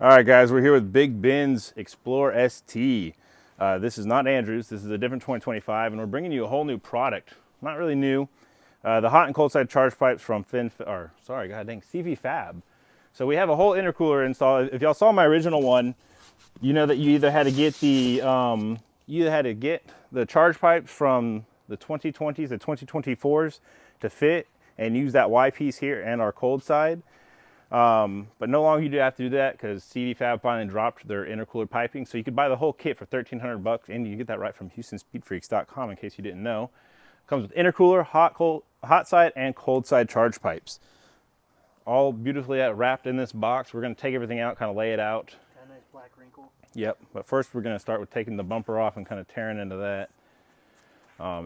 All right, guys, we're here with Big Ben's Explore ST. This is not Andrew's. This is a different 2025, and we're bringing you a whole new product. Not really new. The hot and cold side charge pipes from CVFab. So we have a whole intercooler installed. If y'all saw my original one, you know that you either had to get the charge pipes from the 2020s, the 2024s to fit and use that Y piece here and our cold side. But no longer you do have to do that because CVFab finally dropped their intercooler piping. So you could buy the whole kit for $1,300, and you can get that right from HoustonSpeedFreaks.com in case you didn't know. Comes with intercooler, hot side, and cold side charge pipes. All beautifully wrapped in this box. We're going to take everything out, kind of lay it out. Got a nice black wrinkle. Yep, but first we're going to start with taking the bumper off and kind of tearing into that.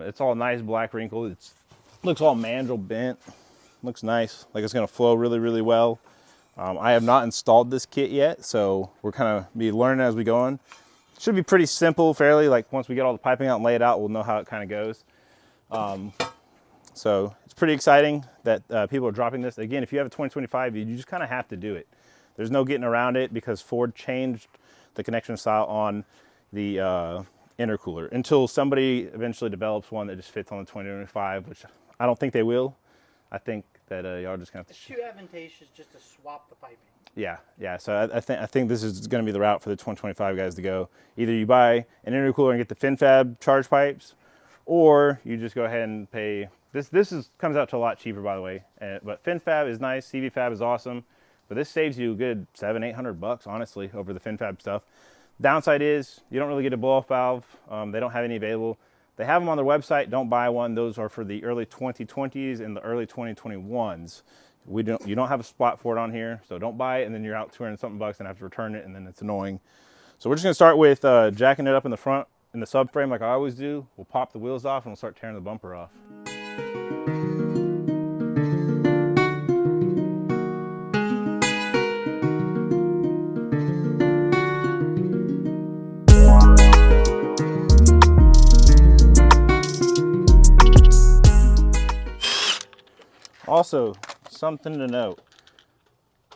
It's all nice black wrinkle. It looks all mandrel bent. Looks nice, like it's going to flow really, really well. I have not installed this kit yet, so we're kind of be learning as we go on. Should be pretty simple, fairly. Like once we get all the piping out and lay it out, we'll know how it kind of goes. So it's pretty exciting that people are dropping this. Again, if you have a 2025, you just kind of have to do it. There's no getting around it because Ford changed the connection style on the intercooler until somebody eventually develops one that just fits on the 2025, which I don't think they will. I think that y'all just gonna have to. It's too advantageous just to swap the piping. Yeah. So I think this is going to be the route for the 2025 guys to go. Either you buy an intercooler and get the FinFab charge pipes, or you just go ahead and pay. This comes out to a lot cheaper, by the way. But FinFab is nice. CVFab is awesome, but this saves you a good $700-800 honestly over the FinFab stuff. Downside is you don't really get a blow-off valve. They don't have any available. They have them on their website. Don't buy one. Those are for the early 2020s and the early 2021s. You don't have a spot for it on here, so don't buy it, and then you're out $200-something and have to return it, and then it's annoying. So we're just gonna start with jacking it up in the front in the subframe like I always do. We'll pop the wheels off and we'll start tearing the bumper off. Also, something to note,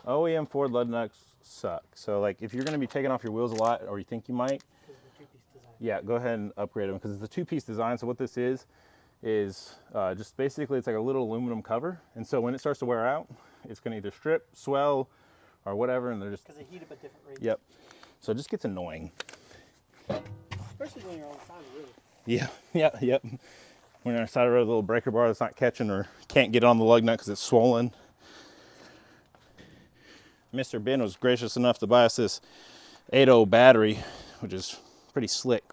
OEM Ford lug nuts suck. So like if you're gonna be taking off your wheels a lot, or you think you might, yeah, go ahead and upgrade them because it's a two-piece design. So what this is just basically it's like a little aluminum cover. And so when it starts to wear out, it's gonna either strip, swell, or whatever, and they're just... Because they heat up at different rates. Yep. So it just gets annoying. Especially when you're on the side of the road. Yeah, yep. When you're on the side of the road, a little breaker bar that's not catching or can't get on the lug nut because it's swollen. Mr. Ben was gracious enough to buy us this 8.0 battery, which is pretty slick.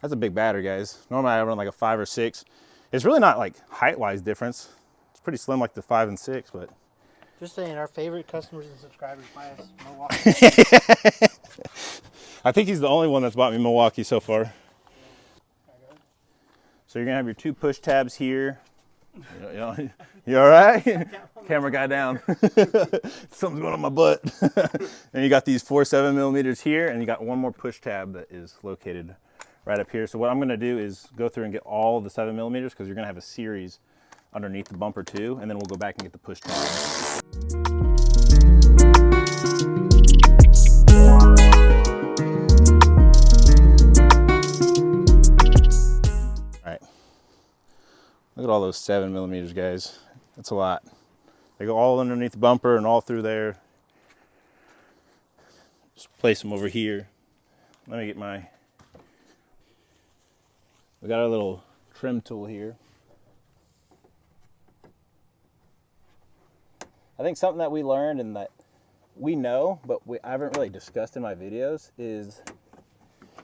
That's a big battery, guys. Normally I run like a 5 or 6. It's really not like height-wise difference. It's pretty slim like the 5 and 6, but... Just saying, our favorite customers and subscribers buy us Milwaukee. I think he's the only one that's bought me Milwaukee so far. So you're gonna have your 2 push tabs here. You all right? Camera guy down. Something's going on my butt. And you got these 4 7mm here, and you got one more push tab that is located right up here. So what I'm gonna do is go through and get all the 7mm because you're gonna have a series underneath the bumper too, and then we'll go back and get the push tab. Look at all those 7mm, guys. That's a lot. They go all underneath the bumper and all through there. Just place them over here. Let me get we got our little trim tool here. I think something that we learned and that we know, but I haven't really discussed in my videos is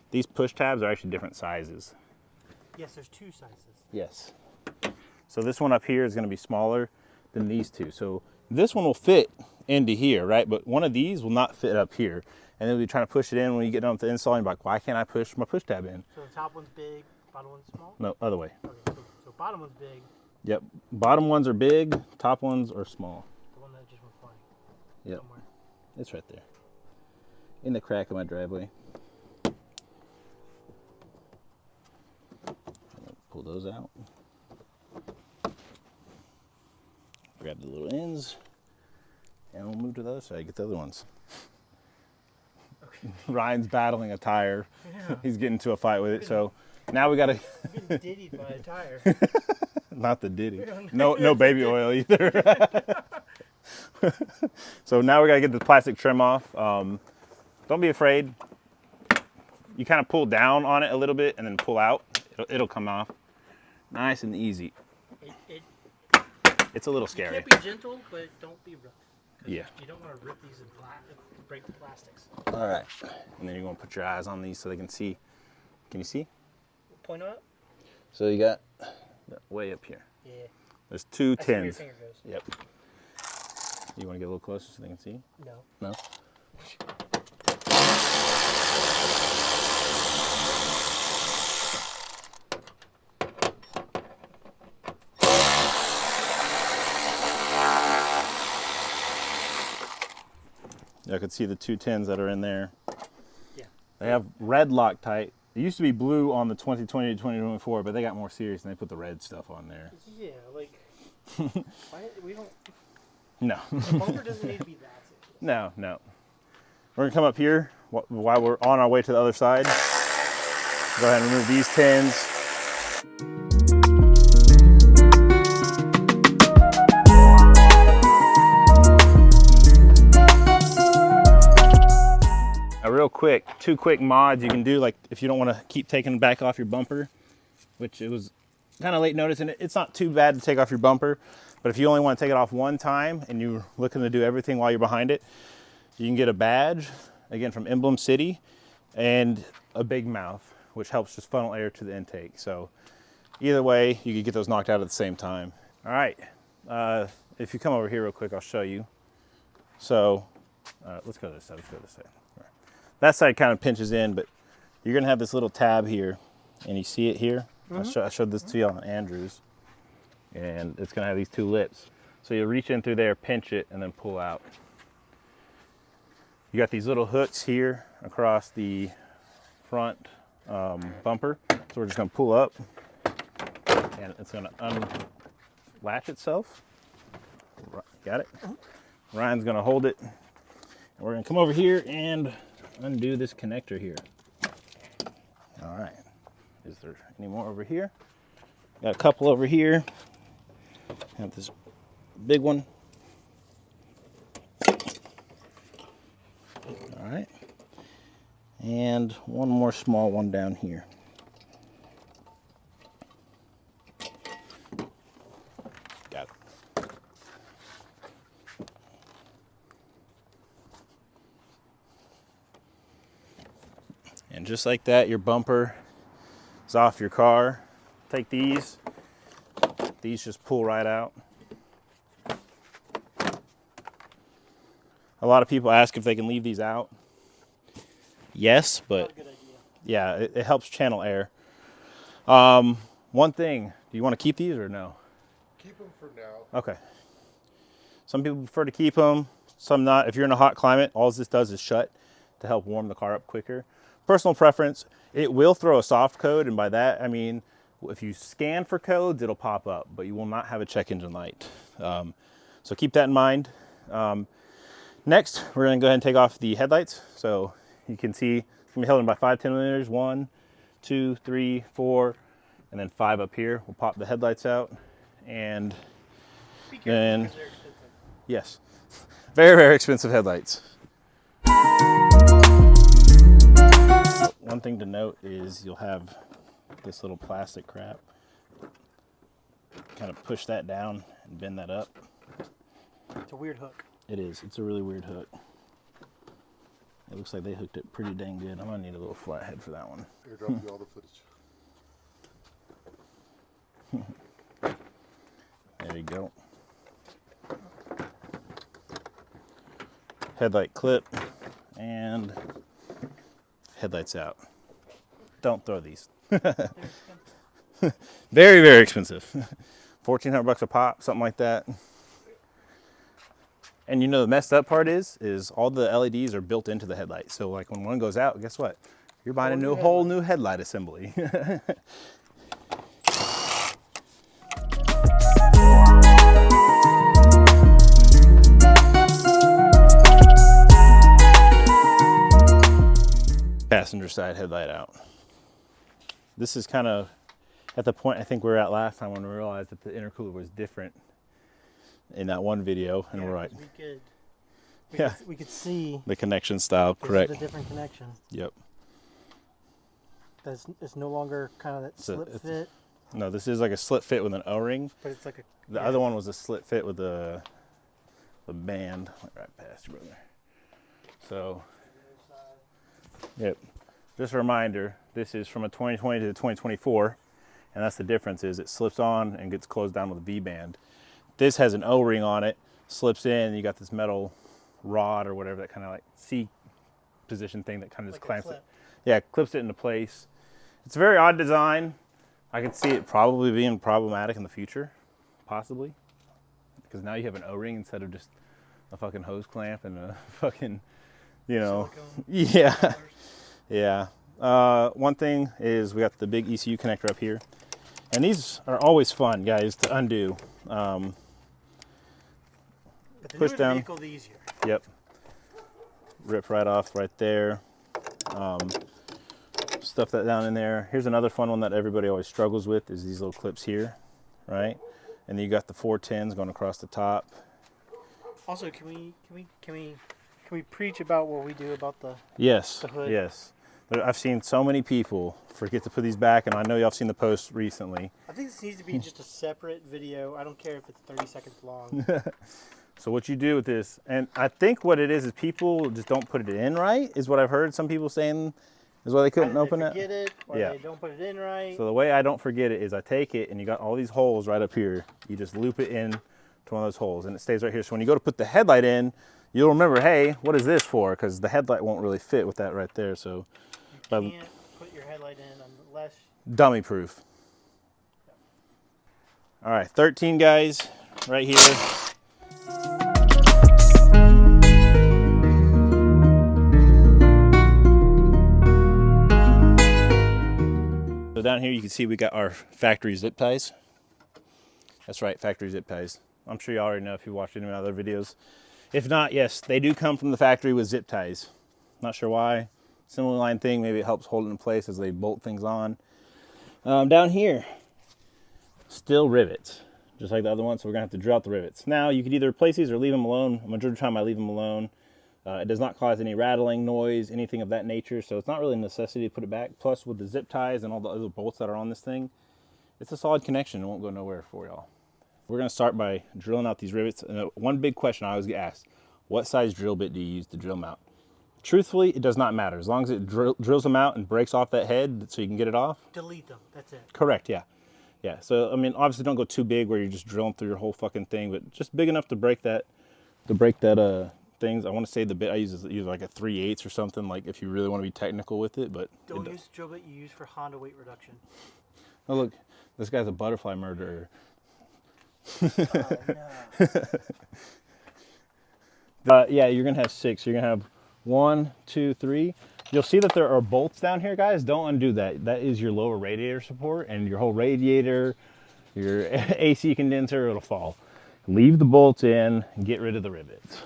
these push tabs are actually different sizes. Yes, there's 2 sizes. Yes. So this one up here is going to be smaller than these 2. So this one will fit into here, right? But one of these will not fit up here. And then we'll be trying to push it in when you get done with the install. And you're like, why can't I push my push tab in? So the top one's big, bottom one's small? No, other way. Okay, so bottom one's big. Yep. Bottom ones are big, top ones are small. The one that just went flying. Yep. Somewhere. It's right there. In the crack of my driveway. Pull those out. Grab the little ends, and we'll move to the other side, get the other ones. Ryan's battling a tire. Yeah. He's getting into a fight with it. So now we got to, I'm getting diddied by a tire. not the Diddy. No baby oil either. So now we got to get the plastic trim off. Don't be afraid. You kind of pull down on it a little bit and then pull out. It'll come off. Nice and easy. It's a little scary. You can't be gentle, but don't be rough. Yeah. You don't want to rip these and break the plastics. All right. And then you're going to put your eyes on these so they can see. Can you see? Point up? So you got way up here. Yeah. There's two I see where your tins. finger goes. Yep. You want to get a little closer so they can see? No. No? I could see the two tins that are in there. Yeah. They have red Loctite. It used to be blue on the 2020 to 2024, but they got more serious and they put the red stuff on there. Yeah, like, we don't, No. the bumper doesn't need to be that serious. No. We're gonna come up here while we're on our way to the other side. Go ahead and remove these tins. Real quick, 2 quick mods you can do, like if you don't want to keep taking it back off your bumper, which it was kind of late notice, and it's not too bad to take off your bumper, but if you only want to take it off one time and you're looking to do everything while you're behind it, you can get a badge, again from Emblem City, and a big mouth, which helps just funnel air to the intake. So either way, you could get those knocked out at the same time. All right, if you come over here real quick, I'll show you. So let's go this side, That side kind of pinches in, but you're gonna have this little tab here, and you see it here? I showed this to you on Andrews, and it's gonna have these 2 lips. So you reach in through there, pinch it, and then pull out. You got these little hooks here across the front bumper. So we're just gonna pull up, and it's gonna unlatch itself. Got it? Ryan's gonna hold it, and we're gonna come over here and undo this connector here. All right. Is there any more over here? Got a couple over here. Have this big one. All right. And one more small one down here. Got it. And just like that, your bumper is off your car. Take these just pull right out. A lot of people ask if they can leave these out. Yes, but Not a good idea. yeah, it helps channel air. One thing, do you want to keep these or no? Keep them for now. Okay. Some people prefer to keep them, some not. If you're in a hot climate, all this does is shut to help warm the car up quicker. Personal preference, it will throw a soft code, and by that I mean if you scan for codes, it'll pop up, but you will not have a check engine light. So keep that in mind. Next, we're gonna go ahead and take off the headlights. So you can see it's gonna be held in by 5-10 millimeters. 1, 2, 3, 4, and then 5 up here. We'll pop the headlights out, and Be careful then because they're expensive. yes, very, very expensive headlights. One thing to note is you'll have this little plastic crap. Kind of push that down and bend that up. It's a weird hook. It is. It's a really weird hook. It looks like they hooked it pretty dang good. I'm gonna need a little flathead for that one. Airdrop you all the footage. There you go. Headlight clip and headlights out. Don't throw these. Very, very expensive. $1,400 a pop, something like that. And you know the messed up part is all the LEDs are built into the headlight. So like when one goes out, guess what? You're buying a whole new headlight assembly. Passenger side headlight out. This is kind of at the point I think we were at last time when we realized that the intercooler was different in that one video, and we're like, we could see the connection style, this correct? is the different connection. Yep. It's no longer kind of that slip fit, No, this is like a slit fit with an O-ring. but it's like a. The other one was a slit fit with the band. Right past you, brother. So, yep. Just a reminder, this is from a 2020 to the 2024, and that's the difference is it slips on and gets closed down with a V-band. This has an O-ring on it, slips in, and you got this metal rod or whatever, that kind of like C position thing that kind of just clamps it. Yeah, clips it into place. It's a very odd design. I could see it probably being problematic in the future, possibly, because now you have an O-ring instead of just a fucking hose clamp and a fucking, you know, Silicone. yeah. One thing is we got the big ECU connector up here, and these are always fun, guys, to undo. But the Push newer down. the vehicle, the easier. Yep. Rip right off right there. Stuff that down in there. Here's another fun one that everybody always struggles with is these little clips here, right? And then you got the 410s going across the top. Also, can we preach about what we do about the? Yes. The hood. Yes. I've seen so many people forget to put these back, and I know y'all have seen the posts recently. I think this needs to be just a separate video. I don't care if it's 30 seconds long. So what you do with this, and I think what it is people just don't put it in right, is what I've heard some people saying is why they couldn't open They it. forget it, or Yeah. they don't put it in right. So the way I don't forget it is I take it and you got all these holes right up here. You just loop it in to one of those holes and it stays right here. So when you go to put the headlight in, you'll remember, hey, what is this for? Because the headlight won't really fit with that right there. So You can't put your headlight in unless. dummy proof. All right, 13 guys right here. So down here you can see we got our factory zip ties. That's right, factory zip ties. I'm sure you already know if you watched any of my other videos. If not, yes, they do come from the factory with zip ties. Not sure why. Similar line thing, maybe it helps hold it in place as they bolt things on. Down here, still rivets, just like the other one, so we're gonna have to drill out the rivets. Now, you could either replace these or leave them alone. The majority of the time I leave them alone. It does not cause any rattling, noise, anything of that nature, so it's not really a necessity to put it back. Plus, with the zip ties and all the other bolts that are on this thing, it's a solid connection. It won't go nowhere for y'all. We're gonna start by drilling out these rivets. And one big question I always get asked, what size drill bit do you use to drill them out? Truthfully, it does not matter. As long as it drills them out and breaks off that head so you can get it off. Delete them. That's it. Correct, yeah. Yeah, so, I mean, obviously don't go too big where you're just drilling through your whole fucking thing, but just big enough to break that, things. I want to say the bit I use is like a 3/8 or something, like if you really want to be technical with it, but. Don't use the drill bit you use for Honda weight reduction. Oh, look, this guy's a butterfly murderer. Oh, no. Yeah, you're gonna have 6. You're gonna have 1, 2, 3. You'll see that there are bolts down here, guys. Don't undo that. That is your lower radiator support, and your whole radiator, your AC condenser, it'll fall. Leave the bolts in and get rid of the rivets.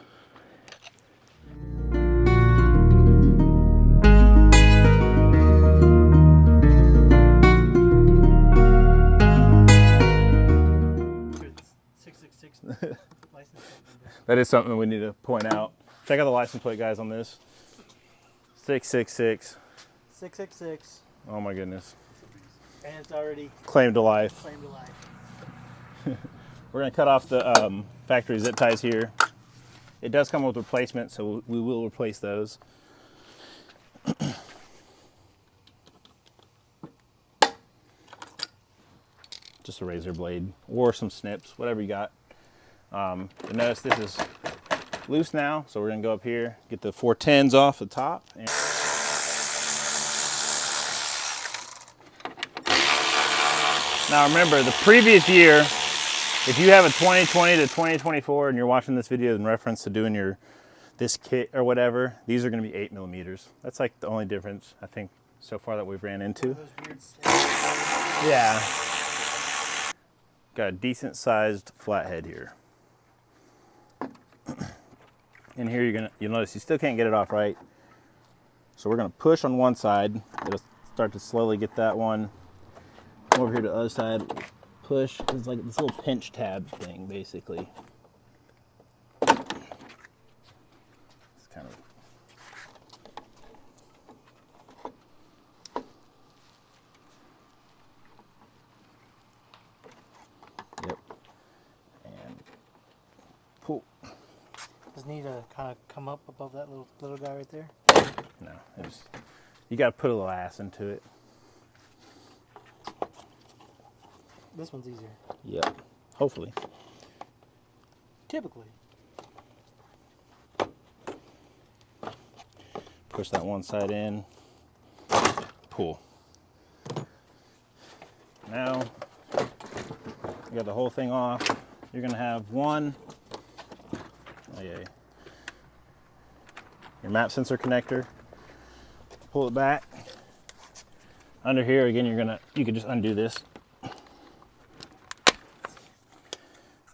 It's 666 license plate number. That is something we need to point out. Check out the license plate, guys, on this. 666. 666, Oh my goodness. and it's already Claim to life. claimed to life. We're gonna cut off the factory zip ties here. It does come with replacements, so we will replace those. Just a razor blade or some snips, whatever you got. But notice this is loose now, so we're gonna go up here, get the 410s off the top. And now remember, the previous year, if you have a 2020 to 2024 and you're watching this video in reference to doing this kit or whatever, these are gonna be 8mm. That's like the only difference I think so far that we've ran into. Those weird slides. Yeah. Got a decent sized flathead here. And here you'll notice you still can't get it off right. So we're gonna push on one side. It'll start to slowly get that one. Come over here to the other side. Push. It's like this little pinch tab thing, basically. It's kind of. Yep. And pull. Does it need to kind of come up above that little guy right there? No, you got to put a little ass into it. This one's easier. Yep. Hopefully. Typically. Push that one side in. Pull. Now, you got the whole thing off. You're going to have one. Oh, yeah. Your map sensor connector. Pull it back. Under here, again, you can just undo this.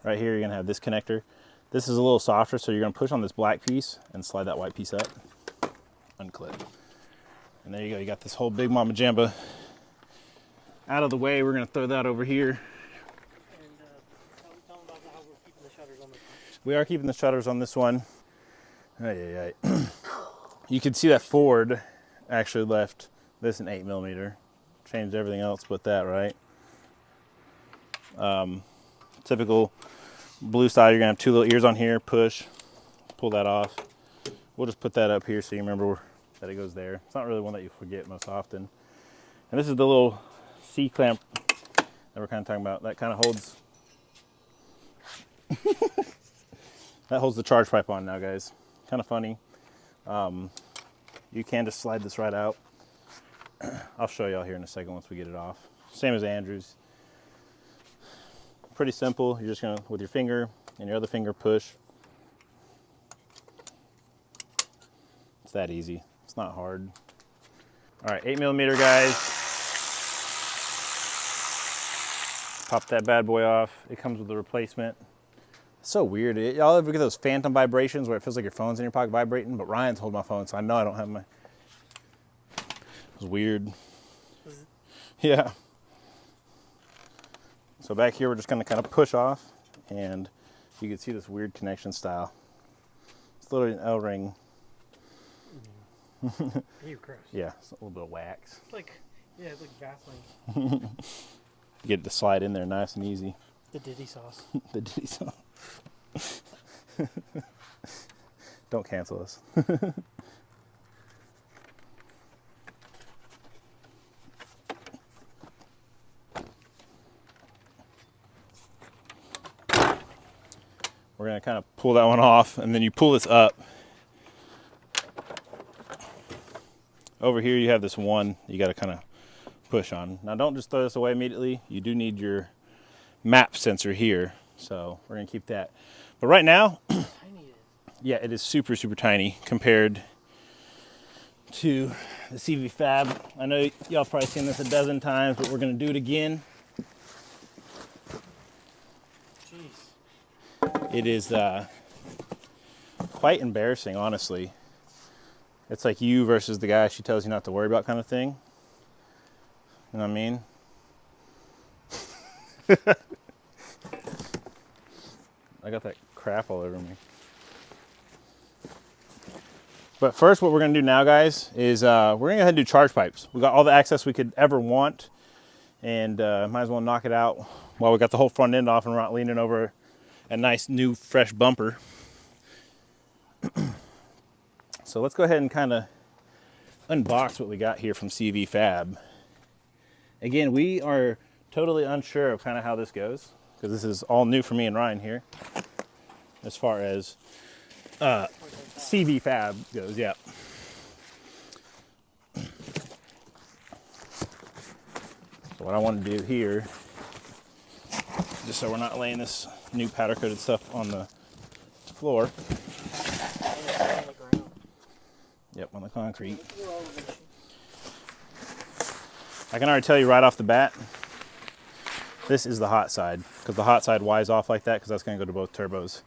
Right here, you're gonna have this connector. This is a little softer, so you're gonna push on this black piece and slide that white piece up. Unclip. And there you go, you got this whole big mama jamba out of the way. We're gonna throw that over here. And tell them about how we're keeping the shutters on this one. We are keeping the shutters on this one. You can see that Ford actually left this in 8mm. Changed everything else but that, right? Typical blue side, you're gonna have two little ears on here, push, pull that off. We'll just put that up here so you remember that it goes there. It's not really one that you forget most often. And this is the little C-clamp that we're kind of talking about. That kind of holds, that holds the charge pipe on now, guys. Kind of funny. You can just slide this right out. I'll show y'all here in a second once we get it off. Same as Andrew's. Pretty simple. You're just gonna, with your finger and your other finger, push. It's that easy. It's not hard. All right, 8mm, guys. Pop that bad boy off. It comes with a replacement. It's so weird. Y'all ever get those phantom vibrations where it feels like your phone's in your pocket vibrating? But Ryan's holding my phone, so I know I don't have my. It was weird. Yeah. So back here, we're just gonna kind of push off, and you can see this weird connection style. It's literally an L-ring. Ew, gross. Yeah, it's a little bit of wax. It's like, yeah, it's like Vaseline. You get it to slide in there nice and easy. The Diddy sauce. The Diddy sauce. Don't cancel us. We're gonna kind of pull that one off, and then you pull this up. Over here you have this one you gotta kind of push on. Now don't just throw this away immediately. You do need your map sensor here, so we're gonna keep that. But right now, Tiny it is. yeah, it is super, super tiny compared to the CVFab. I know y'all probably seen this a dozen times, but we're gonna do it again. Jeez. It is quite embarrassing, honestly. It's like you versus the guy she tells you not to worry about kind of thing. You know what I mean? I got that crap all over me. But first, what we're gonna do now, guys, is we're gonna go ahead and do charge pipes. We got all the access we could ever want, and might as well knock it out while we got the whole front end off and we're not leaning over a nice new fresh bumper. So let's go ahead and kind of unbox what we got here from CVFab. Again, we are totally unsure of kind of how this goes, because this is all new for me and Ryan here as far as CVFab goes. Yeah. So what I want to do here, just so we're not laying this new powder coated stuff on the floor. Yep, on the concrete. I can already tell you right off the bat, this is the hot side, because the hot side Y's off like that, because that's going to go to both turbos.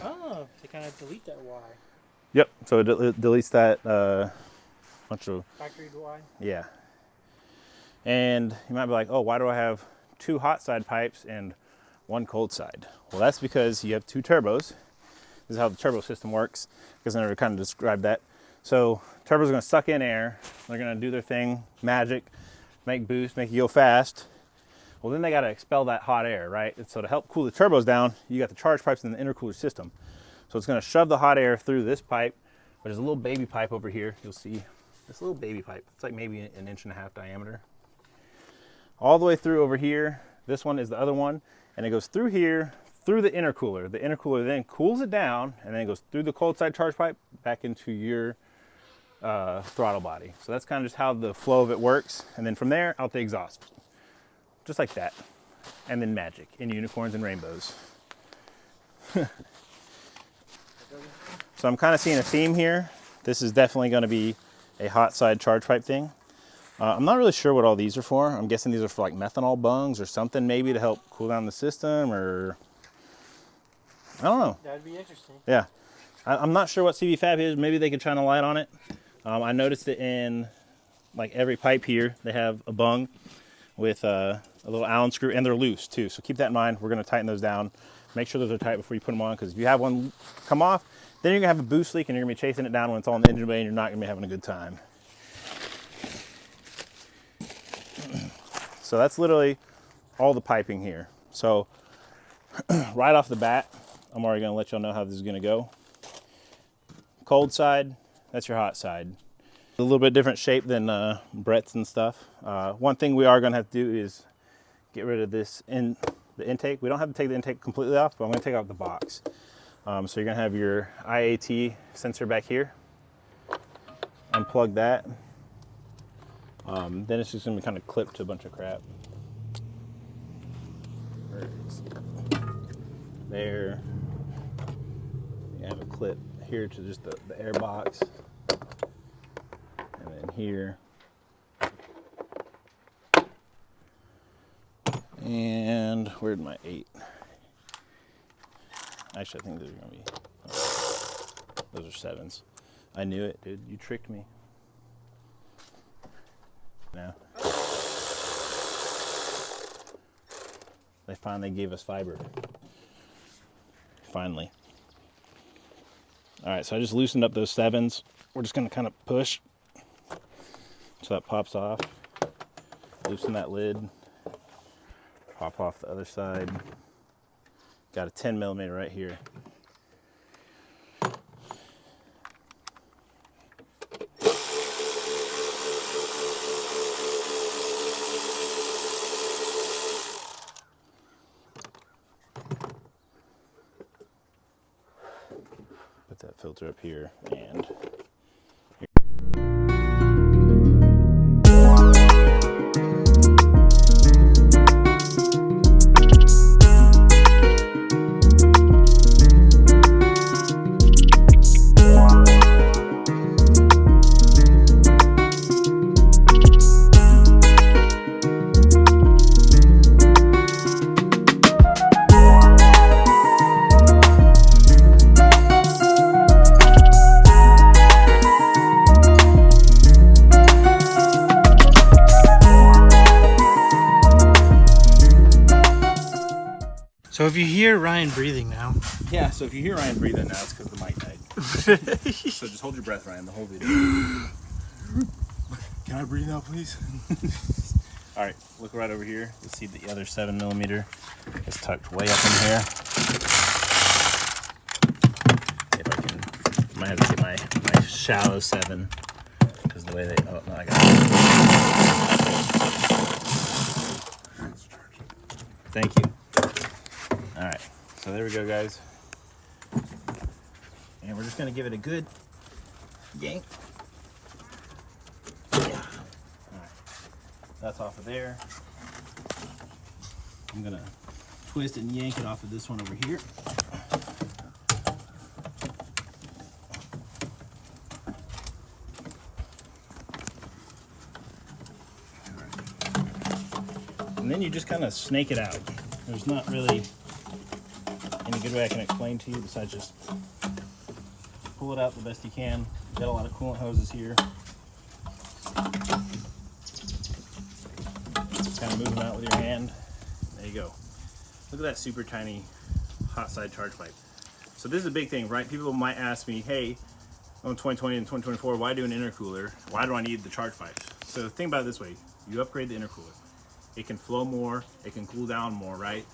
Oh, they kind of delete that Y. Yep. So it deletes that bunch of, Factory wide. yeah. And you might be like, oh, why do I have 2 hot side pipes and 1 cold side? Well, that's because you have 2 turbos. This is how the turbo system works, because I never kind of described that. So turbos are going to suck in air. They're going to do their thing, magic, make boost, make you go fast. Well, then they got to expel that hot air, right? And so to help cool the turbos down, you got the charge pipes in the intercooler system. So it's going to shove the hot air through this pipe, but there's a little baby pipe over here. You'll see this little baby pipe. It's like maybe 1.5 inches diameter. All the way through over here. This one is the other one, and it goes through here, through the intercooler. The intercooler then cools it down, and then it goes through the cold side charge pipe back into your throttle body. So that's kind of just how the flow of it works. And then from there, out the exhaust. Just like that. And then magic in unicorns and rainbows. So I'm kind of seeing a theme here. This is definitely going to be a hot side charge pipe thing. I'm not really sure what all these are for. I'm guessing these are for like methanol bungs or something, maybe to help cool down the system, or I don't know. That'd be interesting. Yeah. I'm not sure what CVFab is. Maybe they could shine a light on it. I noticed it in like every pipe here. They have a bung with a little Allen screw, and they're loose too. So keep that in mind. We're going to tighten those down. Make sure those are tight before you put them on, because if you have one come off, then you're going to have a boost leak and you're going to be chasing it down when it's all in the engine bay, and you're not going to be having a good time. So that's literally all the piping here. So right off the bat, I'm already going to let y'all know how this is going to go. Cold side, that's your hot side. A little bit different shape than Brett's and stuff. One thing we are going to have to do is get rid of this in the intake. We don't have to take the intake completely off, but I'm going to take out the box. So you're going to have your IAT sensor back here. Unplug that. Then it's just going to be kind of clipped to a bunch of crap. There. You have a clip here to just the air box. And then here. And where'd my 8? Actually, I think those are going to be, those are 7s. I knew it, dude. You tricked me. No. They finally gave us fiber. Finally. All right, so I just loosened up those 7s. We're just gonna kind of push so that pops off. Loosen that lid. Pop off the other side. Got a 10 millimeter right here. Put that filter up here and So if you hear Ryan breathing now, yeah, so if you hear Ryan breathing now, it's because the mic died. So just hold your breath, Ryan, the whole video. Can I breathe now, please? All right, look right over here. You'll see the other 7 millimeter is tucked way up in here. If I can, I might have to get my shallow 7, because the way they, oh no, I got it. Thank you. All right, so there we go, guys. And we're just gonna give it a good yank. All right, that's off of there. I'm gonna twist and yank it off of this one over here. And then you just kind of snake it out. There's not really any good way I can explain to you besides just pull it out the best you can. Got a lot of coolant hoses here. Kind of move them out with your hand. There you go. Look at that super tiny hot side charge pipe. So this is a big thing, right? People might ask me, hey, on 2020 and 2024, why do an intercooler? Why do I need the charge pipes? So think about it this way. You upgrade the intercooler. It can flow more, it can cool down more, right?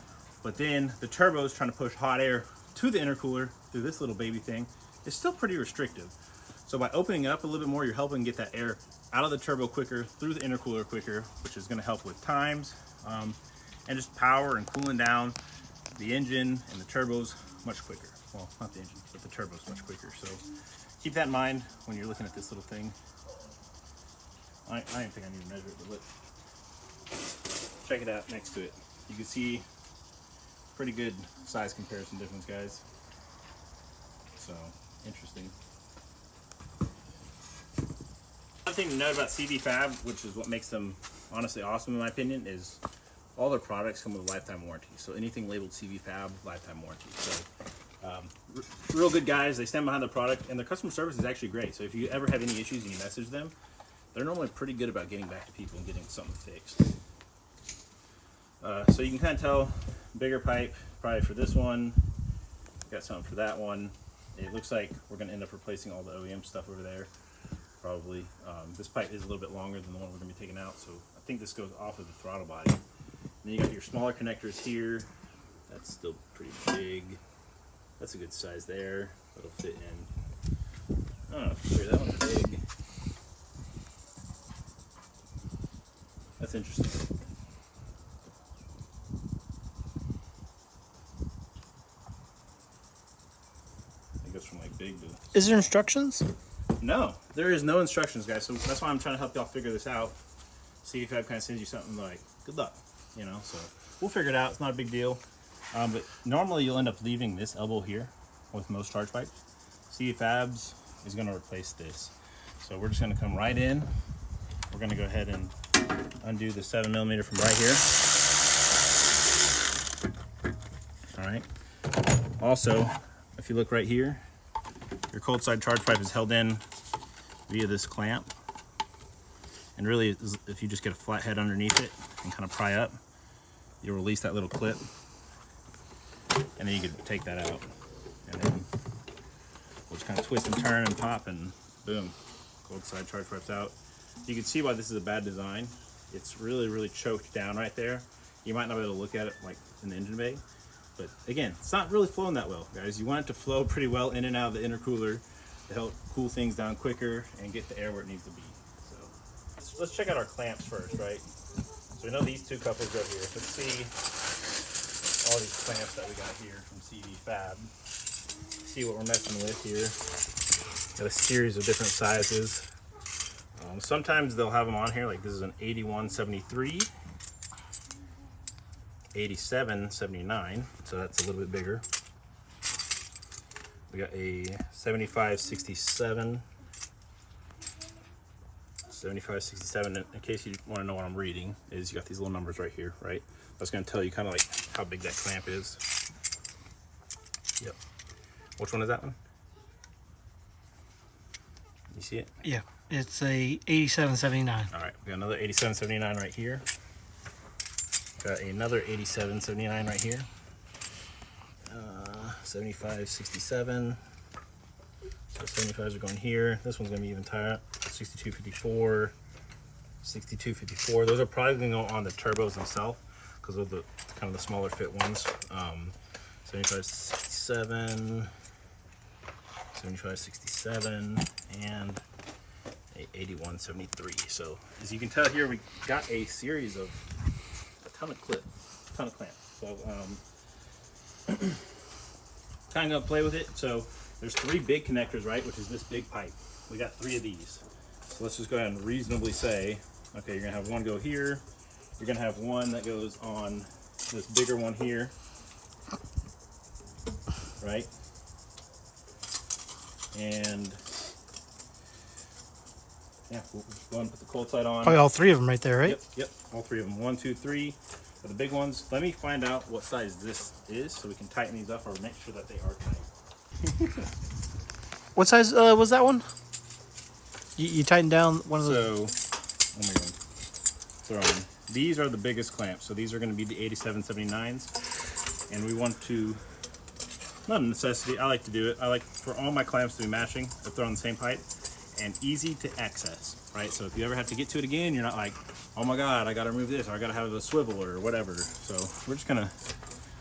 But then the turbo is trying to push hot air to the intercooler through this little baby thing. It's still pretty restrictive. So by opening it up a little bit more, you're helping get that air out of the turbo quicker, through the intercooler quicker, which is gonna help with times, and just power and cooling down the engine and the turbos much quicker. Well, not the engine, but the turbos much quicker. So keep that in mind when you're looking at this little thing. I didn't think I need to measure it, but look. Check it out next to it. You can see pretty good size comparison difference, guys. So, interesting. Another thing to note about CVFab, which is what makes them honestly awesome in my opinion, is all their products come with lifetime warranty. So anything labeled CVFab, lifetime warranty. So real good guys, they stand behind the product, and their customer service is actually great. So if you ever have any issues and you message them, they're normally pretty good about getting back to people and getting something fixed. So you can kind of tell, bigger pipe probably for this one, got something for that one. It looks like we're going to end up replacing all the OEM stuff over there, probably. This pipe is a little bit longer than the one we're going to be taking out, so I think this goes off of the throttle body. And then you got your smaller connectors here. That's still pretty big. That's a good size there. That'll fit in. I don't know if you're that one's big. That's interesting. It goes from like big to... Is there instructions? No, there is no instructions, guys. So that's why I'm trying to help y'all figure this out. See if I kind of sends you something like, good luck, you know. So we'll figure it out. It's not a big deal. But normally you'll end up leaving this elbow here with most charge pipes. CVFab's is going to replace this. So we're just going to come right in. We're going to go ahead and undo the 7mm from right here. All right. Also, if you look right here, your cold side charge pipe is held in via this clamp. And really, if you just get a flat head underneath it and kind of pry up, you'll release that little clip. And then you can take that out. And then we'll just kind of twist and turn and pop, and boom, cold side charge pipe's out. You can see why this is a bad design. It's really, really choked down right there. You might not be able to look at it like in the engine bay. But again, it's not really flowing that well, guys. You want it to flow pretty well in and out of the intercooler to help cool things down quicker and get the air where it needs to be. So let's check out our clamps first, right? So we know these two couplers right here. Let's see all these clamps that we got here from CVFab. See what we're messing with here. Got a series of different sizes. Sometimes they'll have them on here, like this is an 8173, 8779, so that's a little bit bigger. We got a 7567, 7567. In case you want to know what I'm reading, is you got these little numbers right here, right? That's going to tell you kind of like how big that clamp is. Yep. Which one is that one? You see it? Yeah, it's a 8779. All right, we got another 8779 right here. Got another 8779 right here. 7567. So 75s are going here. This one's gonna be even tighter. 6254, 6254. Those are probably gonna go on the turbos themselves because of the kind of the smaller fit ones. 7567, 7567, and a 8173. So as you can tell here, we got a series of a ton of clamps. So kind of gonna play with it. So there's 3 big connectors, right? Which is this big pipe. We got 3 of these. So let's just go ahead and reasonably say, okay, you're gonna have one go here. You're gonna have one that goes on this bigger one here, right? And yeah, we'll go and put the cold side on. Probably all 3 of them right there, right? Yep, all 3 of them. 1, 2, 3 are the big ones. Let me find out what size this is so we can tighten these up or make sure that they are tight. What size was that one? You tightened down one of those. So, oh my God. Throw them. These are the biggest clamps. So these are going to be the 8779s. And we want to, not a necessity, I like to do it. I like for all my clamps to be matching. They're thrown on the same pipe and easy to access, right? So if you ever have to get to it again, you're not like, oh my God, I got to remove this, or I got to have a swivel or whatever. So we're just going to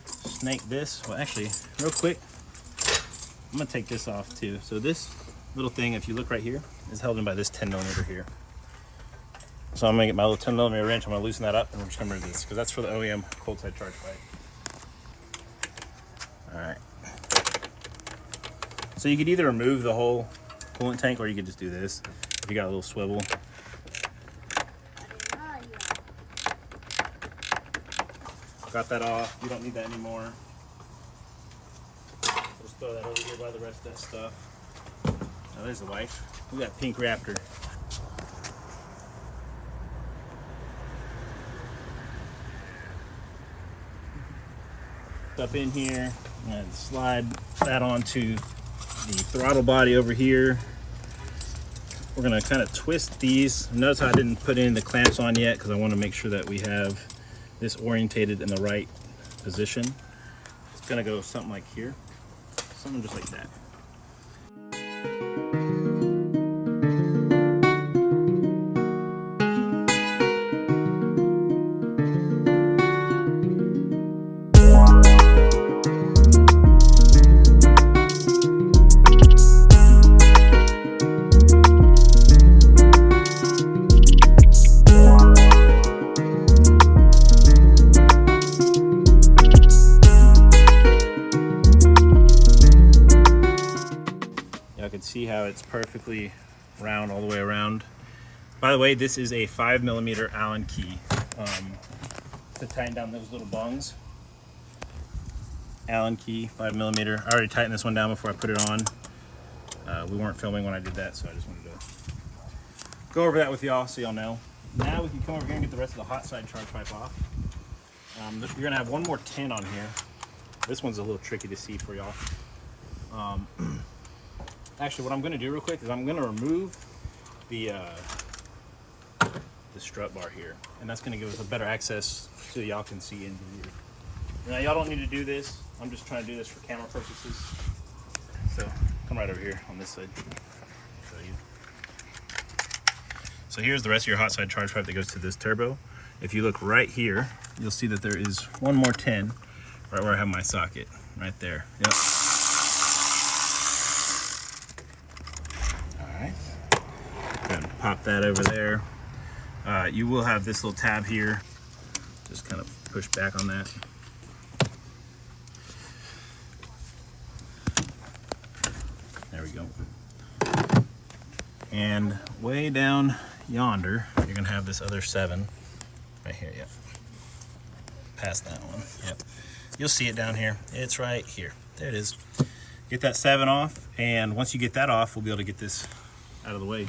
snake this. Well, actually, real quick, I'm going to take this off too. So this little thing, if you look right here, is held in by this 10mm here. So I'm gonna get my little 10mm wrench, I'm gonna loosen that up, and we're just gonna remove this, because that's for the OEM cold side charge pipe. All right. So you could either remove the whole coolant tank, or you could just do this, if you got a little swivel. Got that off, you don't need that anymore. Just throw that over here by the rest of that stuff. Now there's the wife. We got pink Raptor. Up in here and slide that onto the throttle body over here. We're gonna kind of twist these. Notice how I didn't put in the clamps on yet, because I want to make sure that we have this orientated in the right position. It's gonna go something like here, something just like that. Y'all can see how it's perfectly round all the way around. By the way, this is a 5mm Allen key to tighten down those little bungs. Allen key, 5mm. I already tightened this one down before I put it on. We weren't filming when I did that, so I just wanted to go over that with y'all so y'all know. Now we can come over here and get the rest of the hot side charge pipe off. You're gonna have one more 10 on here. This one's a little tricky to see for y'all. Actually, what I'm gonna do real quick is I'm gonna remove the strut bar here, and that's gonna give us a better access so y'all can see into here. Now, y'all don't need to do this. I'm just trying to do this for camera purposes. So come right over here on this side. Show you. So here's the rest of your hot side charge pipe that goes to this turbo. If you look right here, you'll see that there is one more 10 right where I have my socket, right there. Yep. Pop that over there. You will have this little tab here. Just kind of push back on that. There we go. And way down yonder, you're gonna have this other 7 right here. Yep. Past that one. Yep. You'll see it down here. It's right here. There it is. Get that 7 off, and once you get that off, we'll be able to get this out of the way.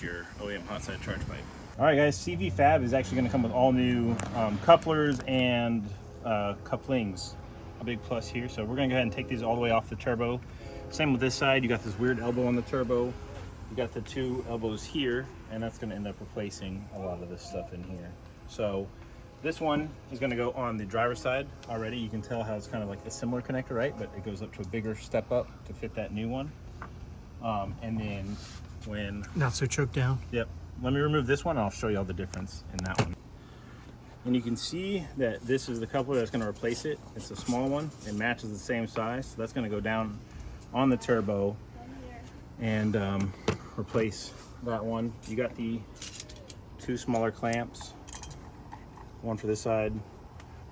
Your OEM hot side charge pipe. All right, guys, CVFab is actually going to come with all new couplers and couplings. A big plus here. So we're going to go ahead and take these all the way off the turbo. Same with this side. You got this weird elbow on the turbo. You got the 2 elbows here, and that's going to end up replacing a lot of this stuff in here. So this one is going to go on the driver's side already. You can tell how it's kind of like a similar connector, right? But it goes up to a bigger step up to fit that new one. And then when Not so choked down. Yep. Let me remove this one and I'll show you all the difference in that one. And you can see that this is the coupler that's going to replace it. It's a small one. It matches the same size. So that's going to go down on the turbo and replace that one. You got the 2 smaller clamps. One for this side,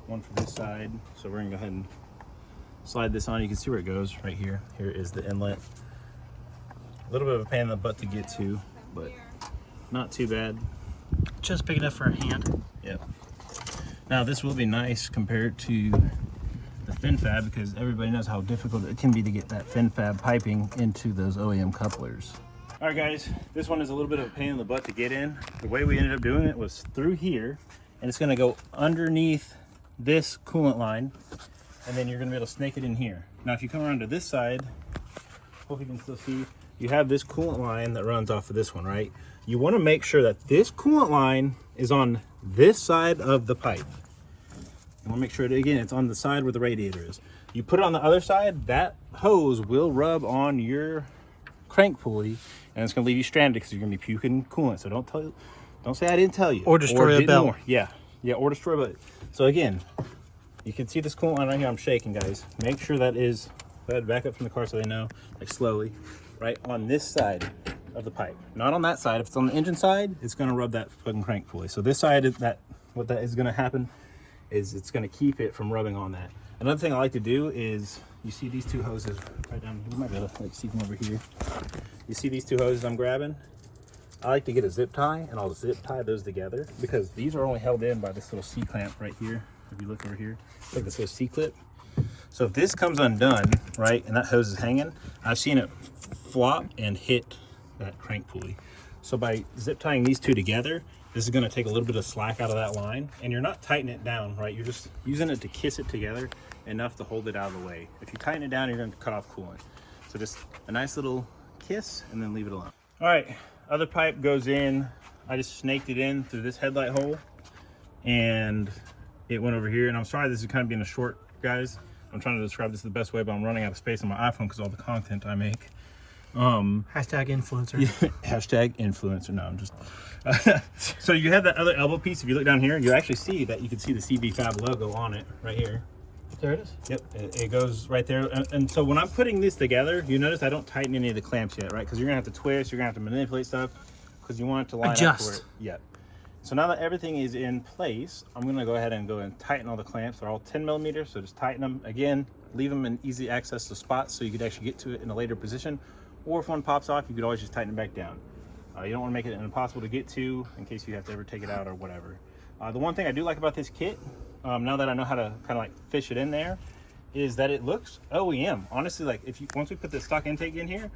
one for this side. So we're going to go ahead and slide this on. You can see where it goes right here. Here is the inlet. A little bit of a pain in the butt to get to, but not too bad. Just big enough for a hand. Yep. Now this will be nice compared to the FinFab, because everybody knows how difficult it can be to get that FinFab piping into those OEM couplers. All right, guys, this one is a little bit of a pain in the butt to get in. The way we ended up doing it was through here, and it's gonna go underneath this coolant line, and then you're gonna be able to snake it in here. Now, if you come around to this side, hope you can still see, you have this coolant line that runs off of this one, right? You wanna make sure that this coolant line is on this side of the pipe. You wanna make sure that, again, it's on the side where the radiator is. You put it on the other side, that hose will rub on your crank pulley, and it's gonna leave you stranded because you're gonna be puking coolant. So don't say I didn't tell you. Or destroy a belt. Yeah, or destroy a belt. So again, you can see this coolant line right here. I'm shaking, guys. Make sure that is, back up from the car so they know, like slowly, right on this side of the pipe, not on that side. If it's on the engine side, it's gonna rub that fucking crank pulley. So this side, what that is gonna happen is it's gonna keep it from rubbing on that. Another thing I like to do is, you see these two hoses right down here. You might be able to like see them over here. You see these two hoses I'm grabbing? I like to get a zip tie, and I'll zip tie those together because these are only held in by this little C-clamp right here. If you look over here, look at this little C-clip. So if this comes undone, right, and that hose is hanging, I've seen it flop and hit that crank pulley. So by zip tying these two together, this is gonna take a little bit of slack out of that line, and you're not tightening it down, right? You're just using it to kiss it together enough to hold it out of the way. If you tighten it down, you're gonna cut off coolant. So just a nice little kiss and then leave it alone. All right, other pipe goes in. I just snaked it in through this headlight hole, and it went over here. And I'm sorry this is kind of being a short, guys. I'm trying to describe this the best way, but I'm running out of space on my iPhone because of all the content I make. Hashtag influencer. Hashtag influencer. No, I'm just. So you have that other elbow piece. If you look down here, you actually see that you can see the CVFab logo on it right here. There it is. Yep, it goes right there. And so when I'm putting this together, you notice I don't tighten any of the clamps yet, right? Because you're gonna have to twist, you're gonna have to manipulate stuff because you want it to line up to where. Yep. So now that everything is in place, I'm gonna go ahead and tighten all the clamps. They're all 10 millimeters, so just tighten them. Again, leave them in easy access to spots so you could actually get to it in a later position. Or if one pops off, you could always just tighten it back down. You don't want to make it impossible to get to in case you have to ever take it out or whatever. The one thing I do like about this kit, now that I know how to kind of like fish it in there, is that it looks OEM. Honestly, like once we put the stock intake in here,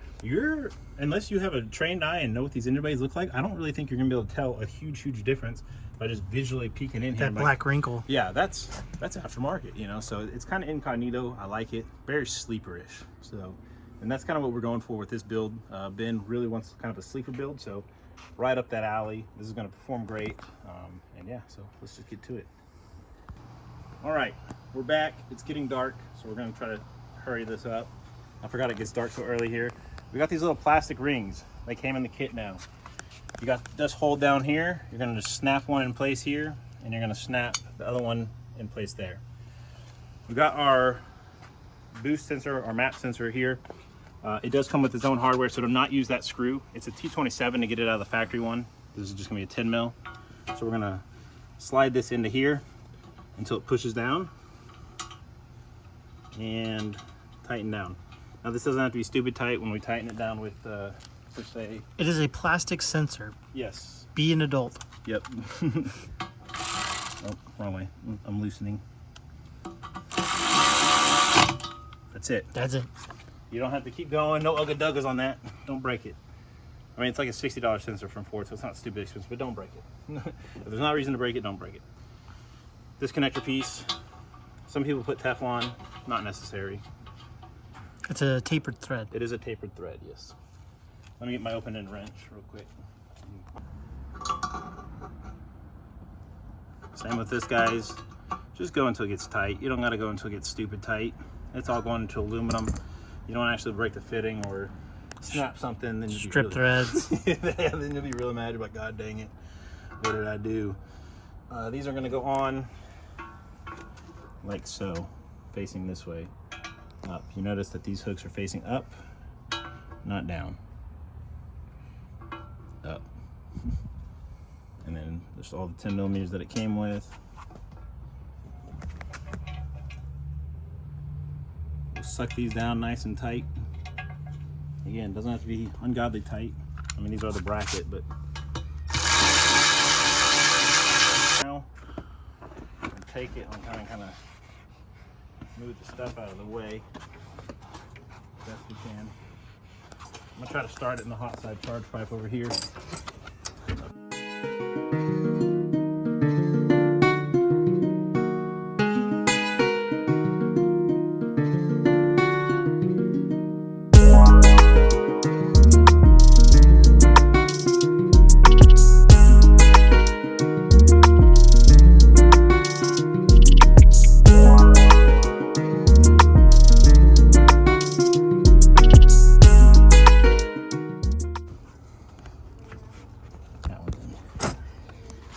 unless you have a trained eye and know what these engine bays look like, I don't really think you're gonna be able to tell a huge difference by just visually peeking in here. That black wrinkle. Yeah, that's aftermarket, you know. So it's kind of incognito. I like it, very sleeperish. So. And that's kind of what we're going for with this build. Ben really wants kind of a sleeper build, so right up that alley. This is going to perform great. And yeah, so let's just get to it. All right, we're back. It's getting dark, so we're going to try to hurry this up. I forgot it gets dark so early here. We got these little plastic rings. They came in the kit now. You got this hole down here. You're going to just snap one in place here, and you're going to snap the other one in place there. We got our boost sensor, our map sensor here. It does come with its own hardware, so do not use that screw. It's a T27 to get it out of the factory one. This is just gonna be a 10 mil. So we're gonna slide this into here until it pushes down and tighten down. Now this doesn't have to be stupid tight when we tighten it down with, per se. It is a plastic sensor. Yes. Be an adult. Yep. Oh, wrong way. I'm loosening. That's it. That's it. You don't have to keep going. No ugga duggas on that. Don't break it. I mean, it's like a $60 sensor from Ford, so it's not stupid expensive, but don't break it. If there's not a reason to break it, don't break it. This connector piece, some people put Teflon, not necessary. It's a tapered thread. It is a tapered thread, yes. Let me get my open end wrench real quick. Same with this, guys. Just go until it gets tight. You don't gotta go until it gets stupid tight. It's all going into aluminum. You don't actually break the fitting or snap something, then you'll strip threads. Then you'll be really mad. You're like, God dang it, what did I do? These are gonna go on like so, facing this way up. You notice that these hooks are facing up, not down. Up. And then there's all the 10 millimeters that it came with. Suck these down nice and tight. Again, it doesn't have to be ungodly tight. I mean, these are the bracket, but now take it and kind of move the stuff out of the way best we can. I'm gonna try to start it in the hot side charge pipe over here.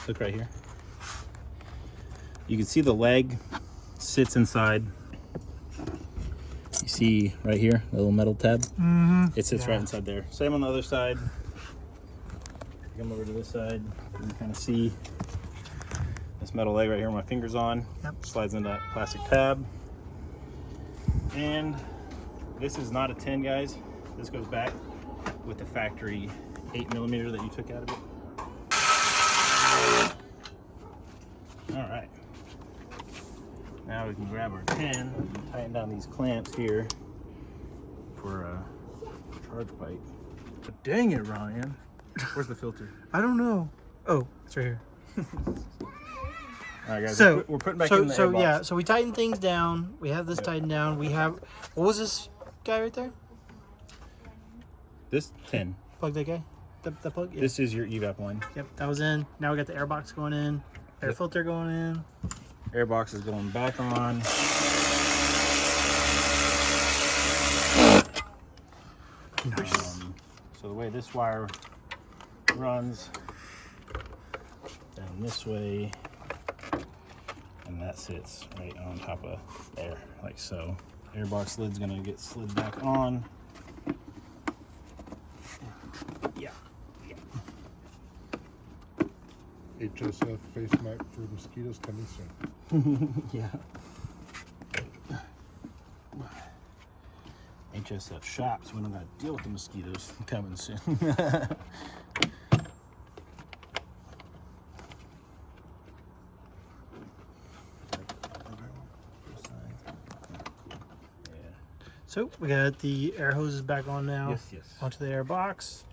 Look right here. You can see the leg sits inside. You see right here, the little metal tab? Mm-hmm. It sits right inside there. Same on the other side. Come over to this side. You can kind of see this metal leg right here where my finger's on. Yep. Slides into that plastic tab. And this is not a 10, guys. This goes back with the factory 8mm that you took out of it. All right, now we can grab our 10 and tighten down these clamps here for a charge pipe. But dang it, Ryan. Where's the filter? I don't know. Oh, it's right here. All right, guys, So we're putting back in the air box. yeah, so we tighten things down. We have this tightened down. We have, what was this guy right there? This 10. Plug that guy? The plug? Yeah. This is your evap line. Yep, that was in. Now we got the air box going in. Air filter going in. Air box is going back on. Nice. So the way this wire runs down this way, and that sits right on top of there, like so. Airbox lid's gonna get slid back on. Yeah. HSF face mat for mosquitoes coming soon. Yeah. HSF shops, we don't gotta deal with the mosquitoes coming soon. So we got the air hoses back on now. Yes, yes. Onto the air box.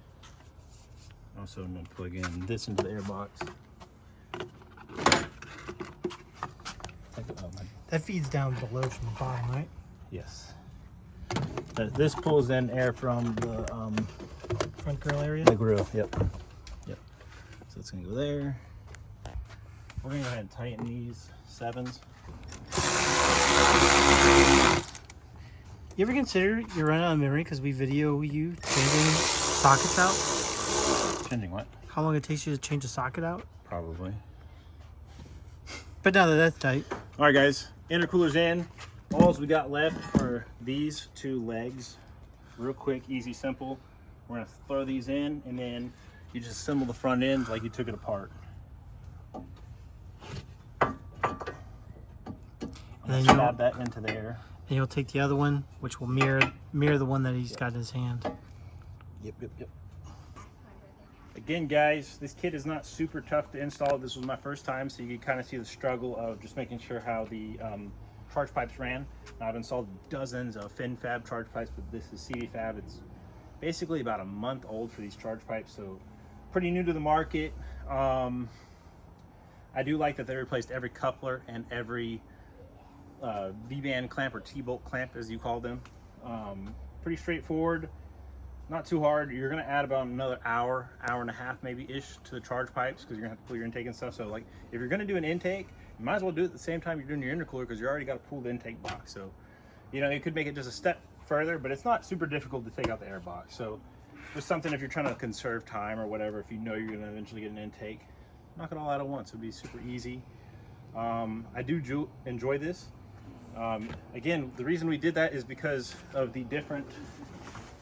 Also, I'm gonna plug in this into the air box. That feeds down below from the bottom, right? Yes. This pulls in air from the Front grill area. grill. Yep. Yep. So it's gonna go there. We're gonna go ahead and tighten these 7s. You ever consider you're running out of memory because we video you changing sockets out? Changing what? How long it takes you to change a socket out? Probably. But now that that's tight. All right, guys. Intercooler's in. All we got left are these 2 legs. Real quick, easy, simple. We're gonna throw these in, and then you just assemble the front end like you took it apart. And then Stab that into there. and you'll take the other one, which will mirror the one that he's got in his hand. Yep. Again, guys, this kit is not super tough to install. This was my first time, so you can kind of see the struggle of just making sure how the charge pipes ran. Now, I've installed dozens of CVFab charge pipes, but this is CVFab. It's basically about a month old for these charge pipes, so pretty new to the market. I do like that they replaced every coupler and every V-band clamp or T-bolt clamp, as you call them. Pretty straightforward. Not too hard. You're gonna add about another hour and a half maybe ish to the charge pipes because you're gonna have to pull your intake and stuff. So like if you're gonna do an intake, you might as well do it at the same time you're doing your intercooler because you already got a pulled intake box. So you know, you could make it just a step further, but it's not super difficult to take out the air box. So just something if you're trying to conserve time or whatever, if you know you're gonna eventually get an intake, knock it all out at once. It'd be super easy. I do enjoy this. Again, the reason we did that is because of the different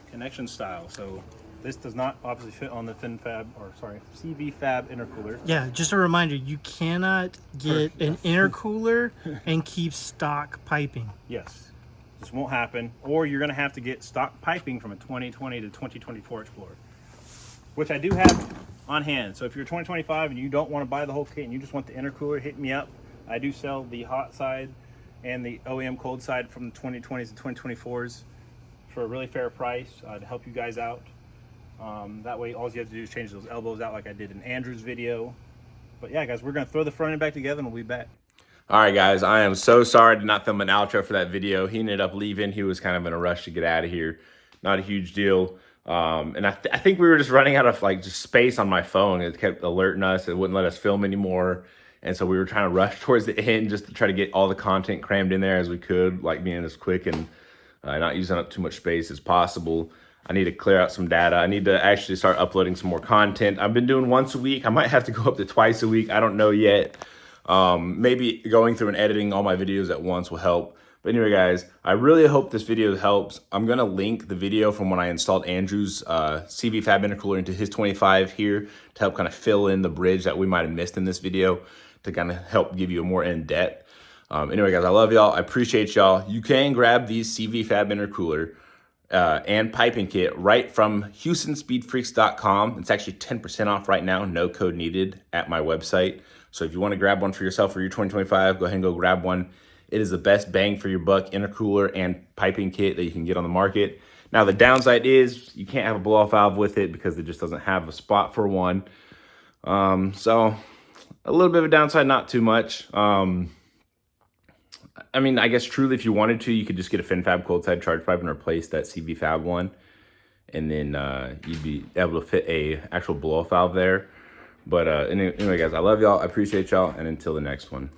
connection style. So this does not obviously fit on the CVFab intercooler. Yeah, just a reminder, you cannot get an intercooler and keep stock piping. Yes, this won't happen. Or you're gonna have to get stock piping from a 2020 to 2024 Explorer, which I do have on hand. So if you're 2025 and you don't want to buy the whole kit and you just want the intercooler, hit me up. I do sell the hot side and the OEM cold side from the 2020s and 2024s for a really fair price to help you guys out. That way, all you have to do is change those elbows out like I did in Andrew's video. But yeah, guys, we're gonna throw the front end back together and we'll be back. All right, guys, I am so sorry to not film an outro for that video. He ended up leaving. He was kind of in a rush to get out of here. Not a huge deal. And I think we were just running out of like just space on my phone. It kept alerting us. It wouldn't let us film anymore. And so we were trying to rush towards the end just to try to get all the content crammed in there as we could, like being as quick and not using up too much space as possible. I need to clear out some data. I need to actually start uploading some more content. I've been doing once a week. I might have to go up to twice a week. I don't know yet. Maybe going through and editing all my videos at once will help. But anyway, guys, I really hope this video helps. I'm going to link the video from when I installed Andrew's CVFab Intercooler into his 25 here to help kind of fill in the bridge that we might have missed in this video to kind of help give you a more in-depth. Anyway, guys, I love y'all. I appreciate y'all. You can grab these CVFab Intercooler and piping kit right from HoustonSpeedFreaks.com. It's actually 10% off right now, no code needed at my website. So if you want to grab one for yourself for your 2025, go ahead and go grab one. It is the best bang for your buck intercooler and piping kit that you can get on the market. Now the downside is you can't have a blow-off valve with it because it just doesn't have a spot for one. So a little bit of a downside, not too much. I mean, I guess truly if you wanted to, you could just get a FinFab cold side charge pipe and replace that CVFab one. And then you'd be able to fit a actual blow-off valve there. But anyway, guys, I love y'all. I appreciate y'all. And until the next one.